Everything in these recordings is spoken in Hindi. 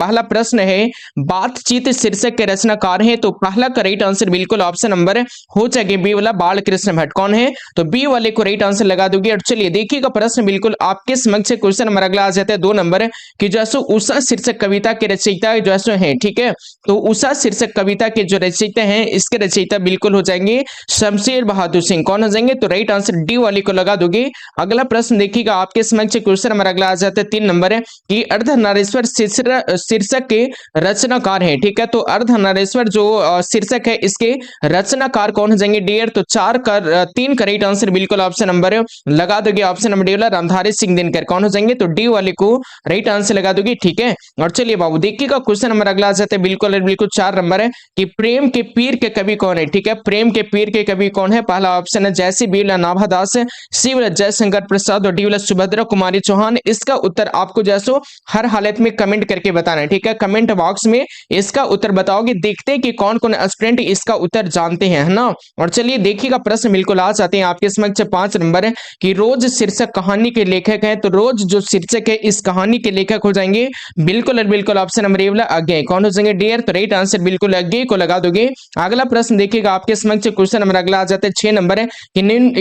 पहला प्रश्न है बातचीत शीर्षक के रचनाकार हैं, तो पहला का राइट आंसर बिल्कुल ऑप्शन नंबर हो जाएगा बी वाला बाल कृष्ण भट्ट। कौन है? तो बी वाले को राइट आंसर लगा दोगे। और चलिए देखिएगा प्रश्न बिल्कुल आपके समक्ष क्वेश्चन नंबर अगला आ जाता है 2 नंबर कि जो है उषा शीर्षक कविता के रचयिता जो है, ठीक है। तो उषा शीर्षक कविता के जो रचयिता हैं, इसके रचयिता बिल्कुल हो जाएंगे शमशेर बहादुर सिंह। कौन हो जाएंगे? तो राइट आंसर डी वाले को लगा दोगे। अगला प्रश्न देखिएगा आपके समक्ष क्वेश्चन नंबर अगला आ जाता है 3 नंबर कि अर्धनारीश्वर शीर्षक के रचनाकार हैं, ठीक है। तो अर्धनारीश्वर जो शीर्षक है, इसके रचनाकार कौन हो जाएंगे डियर? तो 3 का राइट आंसर बिल्कुल ऑप्शन नंबर लगा दोगे, ऑप्शन नंबर डी वाला रामधारी सिंह दिनकर। कौन हो जाएंगे? तो डी वाले को राइट आंसर लगा दोगे, ठीक है। और चलिए बाबू देखिएगा क्वेश्चन नंबर अगला आ जाता है बिल्कुल 4 नंबर है कि प्रेम के पीर के कवि कौन है, ठीक है। प्रेम के पीर के कवि कौन है? पहला ऑप्शन है जैसी बी वाला नाभादास, सी वाला जयशंकर प्रसाद और डी वाला सुभद्रा कुमारी चौहान। इसका उत्तर आपको जैसो हर हालत में कमेंट करके बताना है, ठीक है। कमेंट बॉक्स में इसका उत्तर बताओगे, देखते हैं कि कौन कौन स्टूडेंट इसका उत्तर जानते हैं, है ना। और चलिए देखिएगा प्रश्न बिल्कुल आ जाते हैं आपके समक्ष 5 नंबर है कि रोज शीर्षक कहानी के लेखक हैं, तो रोज जो शीर्षक है इस कहानी के लेखक हो जाएंगे बिल्कुल ऑप्शन नंबर ए वाला अज्ञेय। कौन हो जाएंगे डियर? तो राइट आंसर बिल्कुल अज्ञेय को लगा दोगे। अगला प्रश्न देखिएगा आपके समक्ष क्वेश्चन नंबर अगला आ जाता है 6 नंबर है कि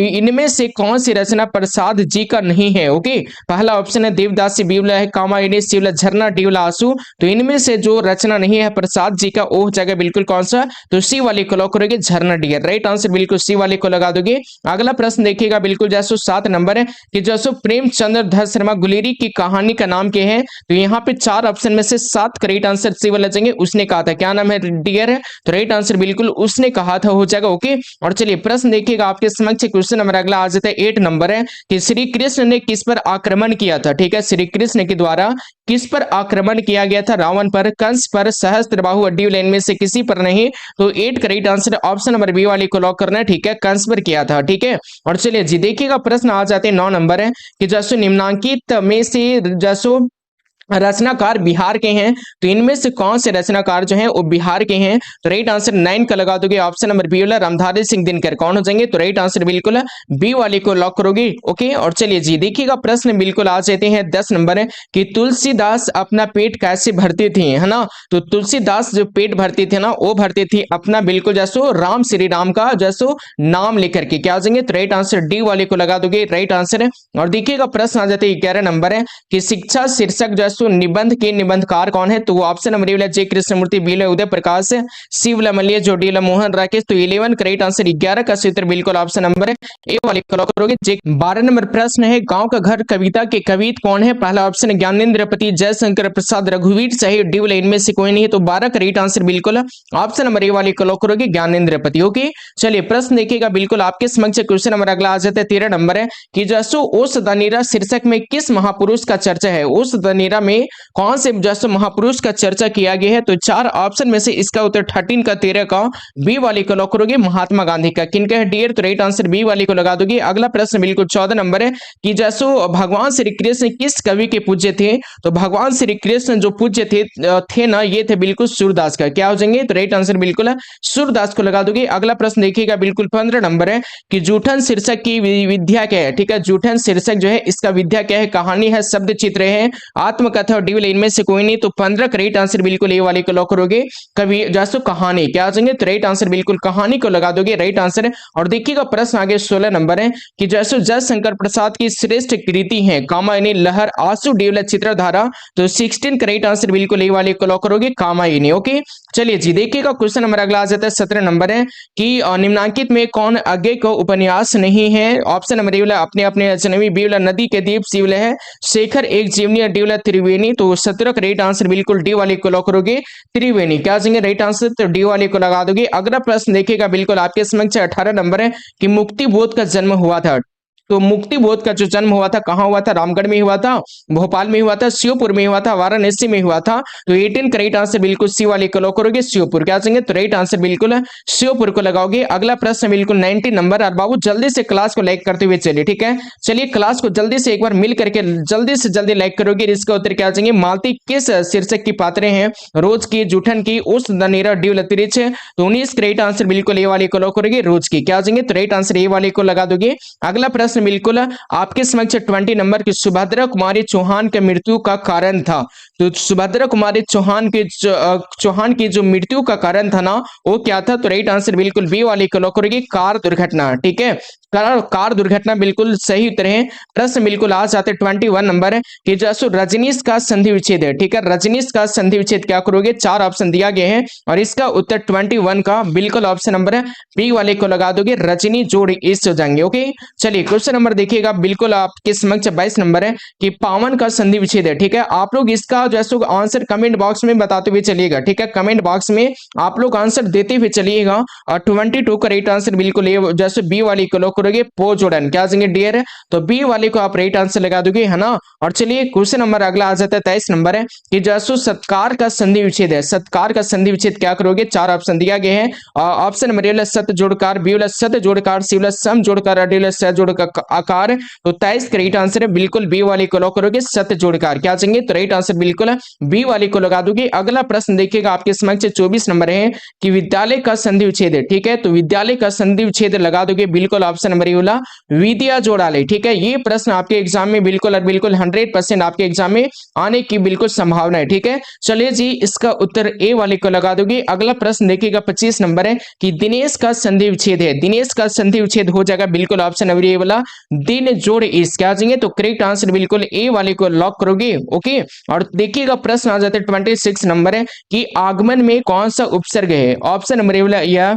इनमें से कौन सी रचना प्रसाद जी का नहीं है? ओके, पहला ऑप्शन है देवदासी, बी वाला है कामायनी, सी वाला झरना, डी वाला आंसू। तो इनमें से जो रचना नहीं है प्रसाद जी का, वो हो जाएगा बिल्कुल कौन सा? तो सी वाले को लॉक करोगे, झरना डियर। राइट आंसर बिल्कुल सी वाले को लगा दोगे। अगला प्रश्न देखिएगा बिल्कुल जैसो 7 नंबर है कि जैसो प्रेमचंद्र धर शर्मा गुलेरी की कहानी का नाम क्या है? तो यहाँ पे 4 ऑप्शन में से 7 का राइट आंसर सी वाला जाएंगे। उसने कहा था, क्या नाम है डियर? तो राइट आंसर बिल्कुल उसने कहा था हो जाएगा, ओके। और चलिए प्रश्न देखिएगा आपके समक्ष क्वेश्चन नंबर अगला आ जाता है 8 नंबर है कि श्री कृष्ण ने किस पर आक्रमण किया था, ठीक है। श्री कृष्ण के द्वारा किस पर आक्रमण किया गया था? रावण पर, कंस पर, सहस्त्रबाहु और ड्यू लाइन में से किसी पर नहीं। तो 8 का right answer option number B वाले को लॉक करना है, ठीक है। कंस पर किया था, ठीक है। और चलिए जी देखिएगा प्रश्न आ जाते हैं 9 नंबर है कि जैसो निम्नांकित में से जैसो रचनाकार बिहार के हैं, तो इनमें से कौन से रचनाकार जो हैं वो बिहार के हैं? तो राइट आंसर 9 का लगा दोगे, ऑप्शन नंबर बी वाला रामधारी सिंह दिनकर। कौन हो जाएंगे? तो राइट आंसर बिल्कुल बी वाले को लॉक करोगे, ओके। और चलिए जी देखिएगा प्रश्न बिल्कुल आ जाते हैं 10 नंबर है कि तुलसीदास अपना पेट कैसे भरती थी, है ना। तो तुलसीदास जो पेट भरती थी ना, वो भरती थी अपना बिल्कुल जैसो राम श्री राम का जैसो नाम लेकर के। क्या हो जाएंगे? तो राइट आंसर डी वाले को लगा दोगे, राइट आंसर है। और देखिएगा प्रश्न आ जाते हैं 11 नंबर है कि शिक्षा शीर्षक जैसो निबंध के निबंधकार कौन है? तो वो option number A J Krishnamurti, B Uday Prakash, C Mallya, जो डी मोहन राकेश। तो 11 का राइट आंसर 11 का सूत्र बिल्कुल ऑप्शन नंबर ए वाले को लॉक करोगे। 12 नंबर प्रश्न है गांव का घर कविता के कवि कौन है? पहला ऑप्शन ज्ञानेंद्र पति, जयशंकर प्रसाद, रघुवीर साहिब, डी इनमें से कोई नहीं है। तो 12 का राइट आंसर बिल्कुल ऑप्शन नंबर ए वाले को लॉक करोगे, ज्ञानेंद्र पति, ओके। चलिए प्रश्न देखिएगा बिल्कुल आपके समक्ष क्वेश्चन नंबर अगला आ जाता है 13 नंबर है कि जैसो ओस दनीरा शीर्षक में किस महापुरुष का चर्चा है? ओस दनीरा में कौन से जैसे महापुरुष का चर्चा किया गया है? तो 4 ऑप्शन में से इसका उत्तर 13 का 13 का बी वाले को लॉक करोगे, महात्मा गांधी का। किनका है डियर? तो राइट आंसर बी वाले को लगा दोगे। अगला प्रश्न बिल्कुल 14 नंबर है कि जैसो भगवान श्री कृष्ण किस कवि के पूज्य थे? तो भगवान श्री कृष्ण जो पूज्य थे ना, ये थे बिल्कुल सूरदास का। क्या हो जाएंगे? तो राइट आंसर बिल्कुल सूरदास को लगा दोगे। अगला प्रश्न देखिएगा बिल्कुल 15 नंबर है कि जूठन शीर्षक की विद्या क्या है? ठीक है, जूठन शीर्षक जो है इसका विद्या क्या है? कहानी है, शब्द चित्र है, आत्मकथा और डी इनमें से कोई नहीं। तो 15 का राइट आंसर बिल्कुल ए वाले को लॉक करोगे, कवि जैसो कहानी। क्या आ जाएंगे? तो राइट आंसर बिल्कुल कहानी को लगा दोगे, राइट आंसर। और देखिएगा प्रश्न आगे 16 नंबर है कि जैसो जयशंकर प्रसाद की श्रेष्ठ कृति है कामायनी, लहर, आंसू, डी चित्रधारा। तो 16 का राइट आंसर बिल्कुल ए वाले को लॉक करोगे, कामायनी, ओके। चलिए जी देखिएगा क्वेश्चन नंबर अगला आ जाता है 17 नंबर है कि निम्नांकित में कौन अज्ञेय को उपन्यास नहीं है? ऑप्शन नंबर ए वाला अपने अपने अजनबी, बी वाला नदी के दीप, सी वाला है शेखर एक जीवनी, डी वाला त्रिवेणी। तो 17 का राइट आंसर बिल्कुल डी वाले को लॉक करोगे, त्रिवेणी। क्या जाएंगे राइट आंसर? तो डी वाले को लगा दोगे। अगला प्रश्न देखिएगा बिल्कुल आपके समक्ष 18 नंबर है कि मुक्ति बोध का जन्म हुआ था। तो मुक्ति बोध का जो जन्म हुआ था कहां हुआ था? रामगढ़ में हुआ था, भोपाल में हुआ था, श्योपुर में हुआ था, वाराणसी में हुआ था। तो 18 का राइट आंसर बिल्कुल सी वाले को लॉक करोगे, श्योपुर। क्या जाएंगे? तो राइट आंसर बिल्कुल श्योपुर को लगाओगे। अगला प्रश्न बिल्कुल 19 नंबर। और बाबू जल्दी से क्लास को लाइक करते हुए चलिए, ठीक है। चलिए क्लास को जल्दी से एक बार मिल करके जल्दी से जल्दी लाइक करोगे। इसका उत्तर क्या जाएंगे? मालती किस शीर्षक की पात्रे हैं? रोज की, जूठन की, उस दनेरा, ड्यूल तिरिच। तो 19 का राइट आंसर बिल्कुल ए वाले को लॉक करोगे, रोज की। क्या जाएंगे? तो राइट आंसर ए वाले को लगा दोगे। अगला प्रश्न बिल्कुल आपके समक्ष 20 नंबर की सुभद्रा कुमारी चौहान के मृत्यु का कारण था। तो सुभद्रा कुमारी चौहान की जो मृत्यु का कारण था ना, वो क्या था? तो राइट आंसर बिल्कुल बी वाले को लॉक करोगे, कार दुर्घटना। ठीक है, कार दुर्घटना बिल्कुल सही उत्तर है। प्रश्न बिल्कुल आ जाते 21 नंबर है कि जैसे रजनीश का संधि विच्छेद है। ठीक है, रजनीश का संधि विच्छेद क्या करोगे? 4 ऑप्शन दिया गया है और इसका उत्तर 21 का बिल्कुल ऑप्शन नंबर है बी वाले को लगा दोगे, रजनी जोड़ इस हो जाएंगे। ओके, चलिए क्वेश्चन नंबर देखिएगा, बिल्कुल आपके समक्ष 22 नंबर है कि पावन का संधि विच्छेद है। ठीक है, आप लोग इसका जैसे आंसर कमेंट बॉक्स में बताते हुए चलिएगा। ठीक है, कमेंट बॉक्स में आप लोग आंसर देते हुए चलिएगा और 22 का राइट आंसर बिल्कुल ये जैसे बी वाली को लॉक करोगे, पो जोड़न क्या जाएंगे डियर, तो बी वाले को आप राइट आंसर लगा दोगे, है ना। और चलिए क्वेश्चन नंबर अगला आ जाता है 23 नंबर है कि जैसे सत्कार का संधि विच्छेद है। सत्कार का संधि विच्छेद क्या करोगे? 4 ऑप्शन दिया गया है। ऑप्शन नंबर ए वाला सत जोड़कार, बी वाला सत जोड़कार, सी वाला सम जोड़कार, डी वाला स जोड़ आकार। तो 23 का राइट आंसर है बिल्कुल बी वाले को लॉक करोगे, सत जोड़कार क्या जाएंगे, तो राइट आंसर बिल्कुल बी वाले को लगा दोगे। अगला प्रश्न देखिएगा आपके समक्ष 24 नंबर है कि विद्यालय का संधि विच्छेद है। ठीक है, तो विद्यालय का संधि विच्छेद लगा दोगे बिल्कुल ऑप्शन नंबर ए वाला विद्या जोड़ालय। ठीक है, ये प्रश्न आपके एग्जाम में बिल्कुल और बिल्कुल 100% आपके एग्जाम में आने की बिल्कुल संभावना है। ठीक है, चलिए जी इसका उत्तर ए वाले को लगा दोगे। अगला प्रश्न देखिएगा 25 नंबर है कि दिनेश का संधि विच्छेद है। दिनेश का संधि विच्छेद हो जाएगा बिल्कुल ऑप्शन नंबर ए वाला दिन जोड़ इस क्या जाएंगे, तो करेक्ट आंसर बिल्कुल ए वाले को लॉक करोगे। ओके, और देखिएगा प्रश्न आ जाते हैं 26 नंबर है कि आगमन में कौन सा उपसर्ग है? ऑप्शन नंबर ए वाला या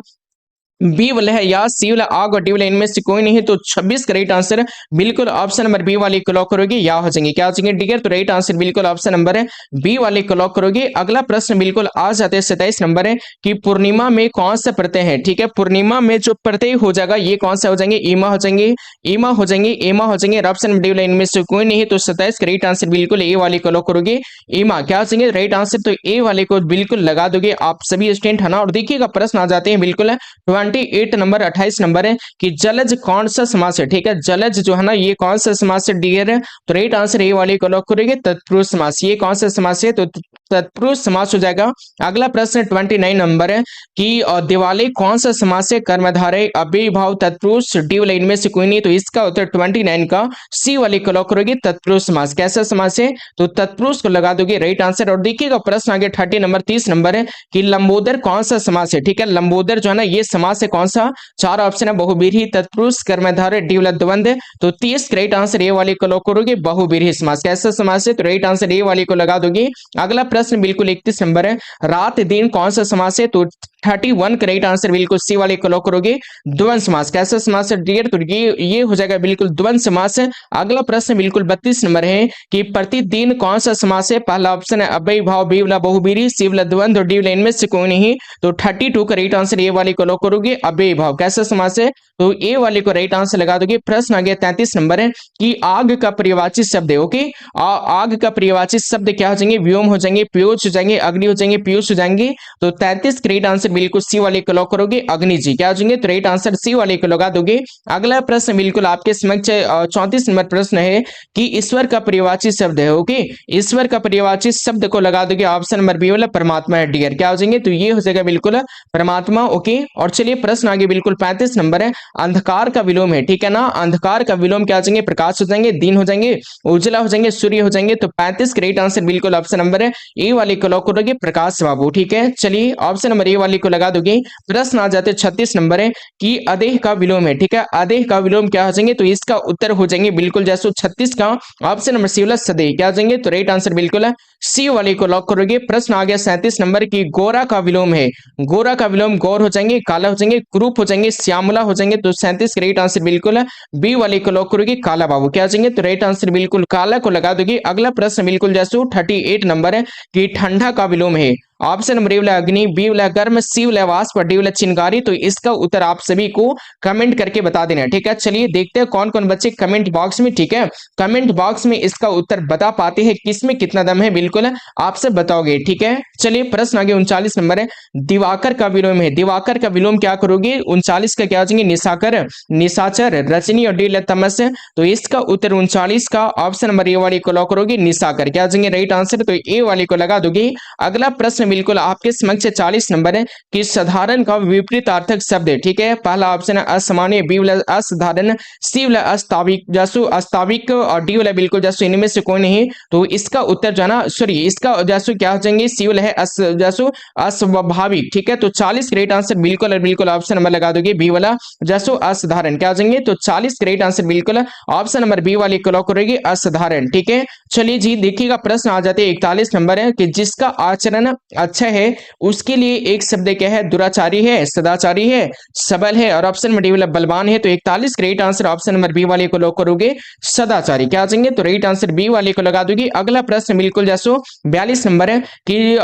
बी वाला है या सी वाला आग और डी वाला इनमें से कोई नहीं है, तो 26 का राइट आंसर बिल्कुल ऑप्शन नंबर बी वाले को लॉक करोगे, या हो जाएंगे क्या हो जाएंगे डिगर, तो राइट आंसर बिल्कुल ऑप्शन नंबर है बी वाले को लॉक करोगे। अगला प्रश्न बिल्कुल आ जाते हैं 27 नंबर है कि पूर्णिमा में कौन सा प्रत्यय है। ठीक है, पूर्णिमा में जो प्रत्यय हो जाएगा ये कौन सा हो जाएंगे, ईमा हो जाएंगे, ईमा हो जाएंगे, एमा हो जाएंगे, ऑप्शन नंबर डी वाला इनमें से कोई नहीं है, तो 27 का राइट आंसर बिल्कुल ए वाले को लॉक करोगे, ईमा क्या हो जाएंगे राइट आंसर, तो ए वाले को बिल्कुल लगा दोगे आप सभी स्टूडेंट, है ना। और देखिएगा प्रश्न आ जाते हैं बिल्कुल 28 नंबर 28 नंबर है कि जलज कौन सा समास है। ठीक है, जलज जो है ना ये कौन सा समास है डियर है, तो राइट आंसर ए वाले को लॉक करेंगे तत्पुरुष समास। ये कौन सा समास है, तो तत्पुरुष समास हो जाएगा। अगला प्रश्न 29 नंबर है कि दिवाली कौन सा समास है, कर्मधारय अव्ययीभाव तत्पुरुष डी वाले इनमें से कोई नहीं, तो इसका उत्तर 29 का सी वाले को लॉक करोगे, तत्पुरुष समास कैसा समास है, तो तत्पुरुष को लगा दोगे राइट आंसर। और देखिएगा प्रश्न आगे 30 नंबर है कि लंबोदर कौन सा समास है। ठीक है, लंबोदर जो है ना ये समास है कौन सा, 4 ऑप्शन है बहुब्रीहि तत्पुरुष कर्मधारय डी वाला द्वंद्व, तो 30 राइट आंसर ए वाले को लॉक करोगे, बहुब्रीहि समास कैसा समास है, तो राइट आंसर ए वाले को लगा दोगे। अगला प्रश्न बिल्कुल 31 नंबर है रात दिन कौन सा समास है, तो 31 का राइट आंसर बिल्कुल सी वाले को लॉक करोगे, द्वंद्व समास कैसा समास है डियर, तो ये हो जाएगा बिल्कुल द्वंद्व समास। अगला प्रश्न बिल्कुल 32 नंबर है कि प्रतिदिन कौन सा समास है, पहला ऑप्शन है अव्ययीभाव, बी वाला बहुब्रीहि, सी वाला द्वंद्व और डी वाला इनमें से कोई नहीं, तो 32 का राइट आंसर ए वाले को लॉक करोगे, अव्ययीभाव कैसा समास है, तो ए वाले को राइट आंसर लगा दोगे। प्रश्न आ गया 33 नंबर है कि आग का पर्यायवाची शब्द है। ओके, आग का पर्यायवाची शब्द क्या हो जाएंगे, व्योम हो जाएंगे, पीयूष हो जाएंगे, अग्नि हो जाएंगे, पीयूष हो जाएंगे, तो 33 का राइट आंसर बिल्कुल सी वाले को लॉक करोगे, अग्नि जी क्या हो जाएंगे, तो राइट आंसर सी वाले को लगा दोगे। अगला प्रश्न बिल्कुल आपके समक्ष 34 नंबर प्रश्न है कि ईश्वर का पर्यायवाची शब्द है। ओके, ईश्वर का पर्यायवाची शब्द को लगा दोगे ऑप्शन नंबर बी वाला परमात्मा है डियर, क्या हो जाएंगे, तो ये हो जाएगा बिल्कुल परमात्मा। ओके, और चलिए प्रश्न आगे बिल्कुल 35 नंबर है अंधकार का विलोम है। ठीक है ना, अंधकार का विलोम क्या हो जाएंगे, प्रकाश हो जाएंगे, दिन हो जाएंगे, उजला हो जाएंगे, सूर्य हो जाएंगे, तो 35 राइट आंसर बिल्कुल ऑप्शन नंबर है ए वाले को लॉक करोगे, प्रकाश बाबू। ठीक है, चलिए ऑप्शन नंबर ए वाले को लगा दोगे। प्रश्न आ जाते 36 नंबर है कि अदेह का विलोम है। ठीक है, अदेह का विलोम क्या हो जाएंगे, तो इसका उत्तर हो जाएंगे बिल्कुल जैसे 36 का ऑप्शन नंबर सी वाला सदेह क्या हो जाएंगे, तो राइट आंसर बिल्कुल है सी वाले को लॉक करोगे। प्रश्न आ गया 37 नंबर की गोरा का विलोम है। गोरा का विलोम गौर हो जाएंगे, काला हो जाएंगे, क्रूप हो जाएंगे, श्यामला हो जाएंगे, तो 37 राइट आंसर बिल्कुल है बी वाले को लॉक करोगे, काला बाबू क्या जाएंगे, तो राइट आंसर बिल्कुल काला को लगा दोगे। अगला प्रश्न बिल्कुल जैसे 38 नंबर है कि ठंडा का विलोम है। ऑप्शन नंबर ए वाला अग्नि, बी वाला गर्म, सी वाला वाष्प, डी वाला चिंगारी, तो इसका उत्तर आप सभी को कमेंट करके बता देना। ठीक है, चलिए देखते हैं कौन कौन बच्चे कमेंट बॉक्स में, ठीक है, कमेंट बॉक्स में इसका उत्तर बता पाते हैं, किसमें कितना दम है बिल्कुल आप सब बताओगे। ठीक है, चलिए प्रश्न आगे 39 नंबर है दिवाकर का विलोम है। दिवाकर का विलोम क्या करोगे, 39 का क्या हो जाएंगे, निशाकर, निशाचर, रजनी और डी तमस, तो इसका उत्तर 39 का ऑप्शन नंबर ए वाले को लॉक करोगे, निशाकर क्या हो जाएंगे राइट आंसर, तो ए वाले को लगा दोगे। अगला प्रश्न बिल्कुल आपके समक्ष 40 नंबर है कि साधारण का विपरीतार्थक शब्द है। ठीक है, पहला ऑप्शन है असामान्य, बी वाला असाधारण, सी वाला अस्ताविक जैसो अस्ताविक और डी वाला बिल्कुल जैसो इनमें से कोई नहीं। तो इसका उत्तर जो है ना, सॉरी इसका जैसो क्या हो जाएंगे, सी वाला है जैसो अस्वाभाविक। ठीक है, तो 40 करेक्ट आंसर बिल्कुल और बिल्कुल ऑप्शन नंबर लगा दोगे बी वाला जैसो असाधारण। क्या हो जाएंगे, तो 40 करेक्ट आंसर बिल्कुल ऑप्शन नंबर बी वाली को लॉक करेगी असाधारण। ठीक है, चलिए जी देखिएगा प्रश्न आ जाते हैं 41 नंबर है कि जिसका आचरण अच्छा है उसके लिए एक शब्द क्या है, दुराचारी है, सदाचारी है, सबल है और ऑप्शन नंबर डी वाला बलवान है। तो 41 correct answer option number B वाले को लॉक करोगे सदाचारी। क्या आ जाएंगे, तो राइट आंसर बी वाले को लगा दोगी। अगला प्रश्न बिल्कुल जैसो 42 नंबर है कि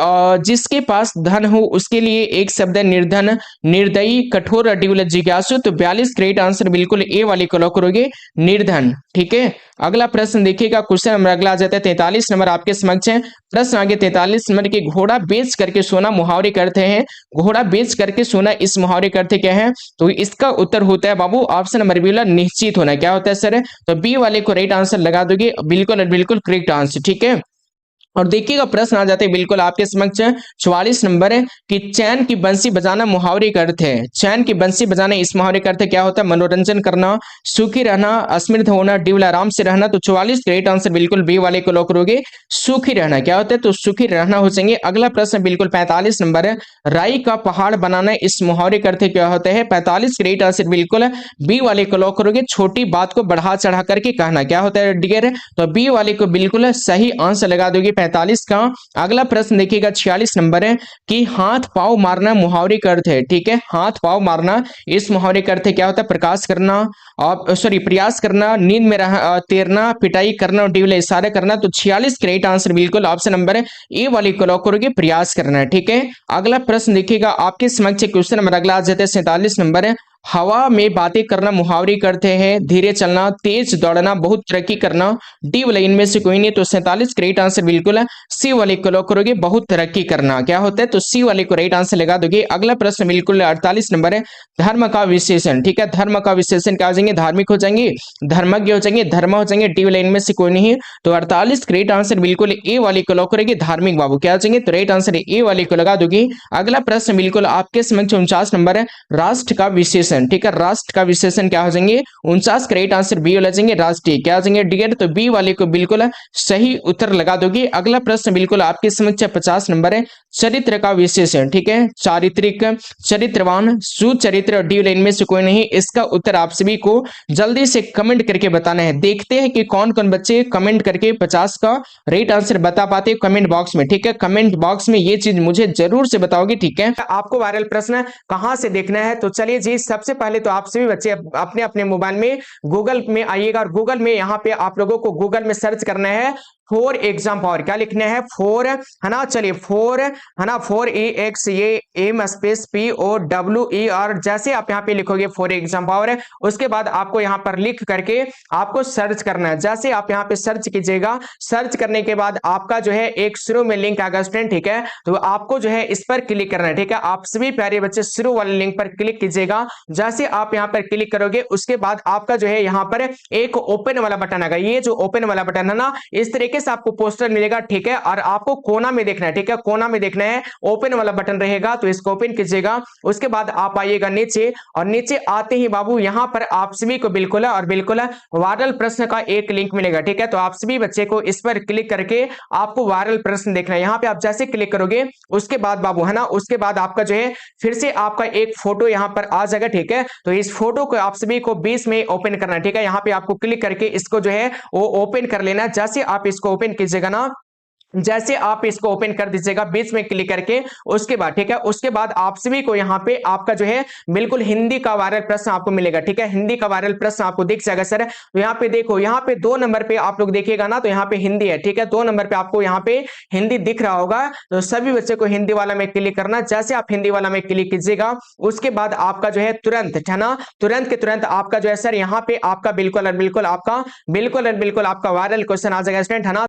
जिसके पास धन हो उसके लिए एक शब्द है निर्धन, निर्दयी, कठोर, डी वाला जिज्ञासु। तो 42 करेक्ट आंसर बिल्कुल ए वाले को लॉक करोगे निर्धन। ठीक है, अगला प्रश्न देखिएगा, क्वेश्चन नंबर अगला आ जाता है 43 नंबर आपके समक्ष है। प्रश्न आगे 43 नंबर के घोड़ा बेच करके सोना मुहावरे करते हैं। घोड़ा बेच करके सोना इस मुहावरे करते क्या है, तो इसका उत्तर होता है बाबू ऑप्शन नंबर बी वाला निश्चित होना। क्या होता है सर, तो बी वाले को राइट आंसर लगा दोगे बिल्कुल और बिल्कुल करेक्ट आंसर। ठीक है, और देखिएगा प्रश्न आ जाते हैं बिल्कुल आपके समक्ष 44 नंबर है कि चैन की बंसी बजाना मुहावरे का अर्थ है। चैन की बंसी बजाना इस मुहावरे का अर्थ क्या होता है, मनोरंजन करना, सुखी रहना, अस्मृत होना, डी वाला आराम से रहना। तो 44 करेक्ट आंसर बिल्कुल बी वाले को लॉक करोगे सुखी रहना। क्या होता है, तो सुखी रहना हो जाएंगे। अगला प्रश्न बिल्कुल 45 नंबर है, राई का पहाड़ बनाना इस मुहावरे का अर्थ क्या होता है। 45 करेक्ट आंसर बिल्कुल बी वाले को लॉक करोगे छोटी बात को बढ़ा चढ़ा करके कहना। क्या होता है डियर, तो बी वाले को बिल्कुल सही आंसर लगा दोगे 45 का। अगला प्रश्न देखिएगा 46 नंबर है कि हाथ पांव मारना मुहावरे का अर्थ है। ठीक है, हाथ पांव मारना इस मुहावरे का अर्थ क्या होता है, प्रकाश करना और सॉरी प्रयास करना, नींद में तैरना, पिटाई करना और डी वाला इशारा करना। तो 46 करेक्ट आंसर बिल्कुल ऑप्शन नंबर ए वाले को लॉक करोगे प्रयास करना। ठीक है, अगला प्रश्न देखिएगा आपके समक्ष क्वेश्चन नंबर अगला आ जाता है 47 नंबर है, हवा में बातें करना मुहावरे करते हैं। धीरे चलना, तेज दौड़ना, बहुत तरक्की करना, डी वाला इनमें से कोई नहीं। तो 47 करेक्ट आंसर बिल्कुल सी वाले को लॉक करोगे बहुत तरक्की करना। क्या होता है, तो सी वाले को राइट आंसर लगा दोगे। अगला प्रश्न बिल्कुल 48 नंबर है, धर्म का विशेषण। ठीक है, धर्म का विशेषण क्या हो जाएंगे, धार्मिक हो जाएंगे, धर्मज्ञ हो जाएंगे, धर्म हो जाएंगे, डी वाला इनमें से कोई नहीं। तो 48 करेक्ट आंसर बिल्कुल ए वाले को लॉक करेंगे धार्मिक बाबू। क्या हो जाएंगे, तो राइट आंसर ए वाले को लगा दोगे। अगला प्रश्न बिल्कुल आपके समक्ष 49 नंबर है, राष्ट्र का विशेषण। ठीक है, राष्ट्र का विशेषण क्या हो जाएंगे, 49 करेक्ट आंसर बी वाला जाएंगे राष्ट्रीय। क्या हो जाएंगे डियर, तो बी वाले को बिल्कुल सही उत्तर लगा दोगे। अगला प्रश्न बिल्कुल आपके समक्ष 50 नंबर है, चरित्र का विशेषण। ठीक है, चारित्रिक, चरित्रवान, सुचरित्र और डी वाला इनमें से कोई नहीं। इसका उत्तर आप सभी को जल्दी से कमेंट करके बताना है। देखते हैं कि कौन कौन बच्चे कमेंट करके 50 का राइट आंसर बता पाते कमेंट बॉक्स में। ठीक है, कमेंट बॉक्स में ये चीज मुझे जरूर से बताओगे। ठीक है, आपको वायरल प्रश्न कहां से देखना है, तो चलिए जी सबसे पहले तो आप सभी बच्चे अपने अपने मोबाइल में गूगल में आइएगा और गूगल में यहाँ पे आप लोगों को गूगल में सर्च करना है फॉर एग्जाम पावर। क्या लिखना है, फॉर है ना, चलिए फॉर है ना, for E X A M space P O W E R. जैसे आप यहाँ पे लिखोगे फॉर एग्जाम पावर है, उसके बाद आपको यहाँ पर लिख करके आपको सर्च करना है। जैसे आप यहाँ पे सर्च कीजिएगा, सर्च करने के बाद आपका जो है एक शुरू में लिंक आएगा स्टूडेंट। ठीक है, तो आपको जो है इस पर क्लिक करना है। ठीक है, आप सभी प्यारे बच्चे शुरू वाले लिंक पर क्लिक कीजिएगा। जैसे आप यहाँ पर क्लिक करोगे उसके बाद आपका जो है यहाँ पर एक ओपन वाला बटन आएगा। ये जो ओपन वाला बटन है ना, इस तरीके से आपको पोस्टर मिलेगा। ठीक है, और आपको कोना में देखना है। ठीक है, कोना में देखना है, ओपन वाला बटन रहेगा तो इसको ओपन कीजिएगा। उसके बाद आप आइएगा नीचे और नीचे आते ही बाबू यहाँ पर आप सभी को बिल्कुल और बिल्कुल वायरल प्रश्न का एक लिंक मिलेगा। ठीक है, तो आप सभी बच्चे को इस पर क्लिक करके आपको वायरल प्रश्न देखना है। यहाँ पे आप जैसे क्लिक करोगे उसके बाद बाबू है ना, उसके बाद आपका जो है फिर से आपका एक फोटो यहाँ पर आ जाएगा। ठीक है, तो इस फोटो को आप सभी को 20 में ओपन करना है। ठीक है, यहाँ पे आपको क्लिक करके इसको जो है वो ओपन कर लेना। जैसे आप इसको ओपन कीजिएगा ना, जैसे आप इसको ओपन कर दीजिएगा बीच में क्लिक करके, उसके बाद ठीक है, उसके बाद आप सभी को यहाँ पे आपका जो है बिल्कुल हिंदी का वायरल प्रश्न आपको मिलेगा। ठीक है, हिंदी का वायरल प्रश्न आपको दिख जाएगा सर। तो यहाँ पे देखो, यहाँ पे 2 नंबर पे आप लोग देखिएगा ना, तो यहाँ पे हिंदी है। ठीक है, 2 नंबर पे आपको यहाँ पे हिंदी दिख रहा होगा। तो सभी बच्चे को हिंदी वाला में क्लिक करना। जैसे आप हिंदी वाला में क्लिक कीजिएगा उसके बाद आपका जो है तुरंत है ना, तुरंत के तुरंत आपका जो है सर यहाँ पे आपका बिल्कुल आपका वायरल क्वेश्चन आ जाएगा स्टूडेंट है ना।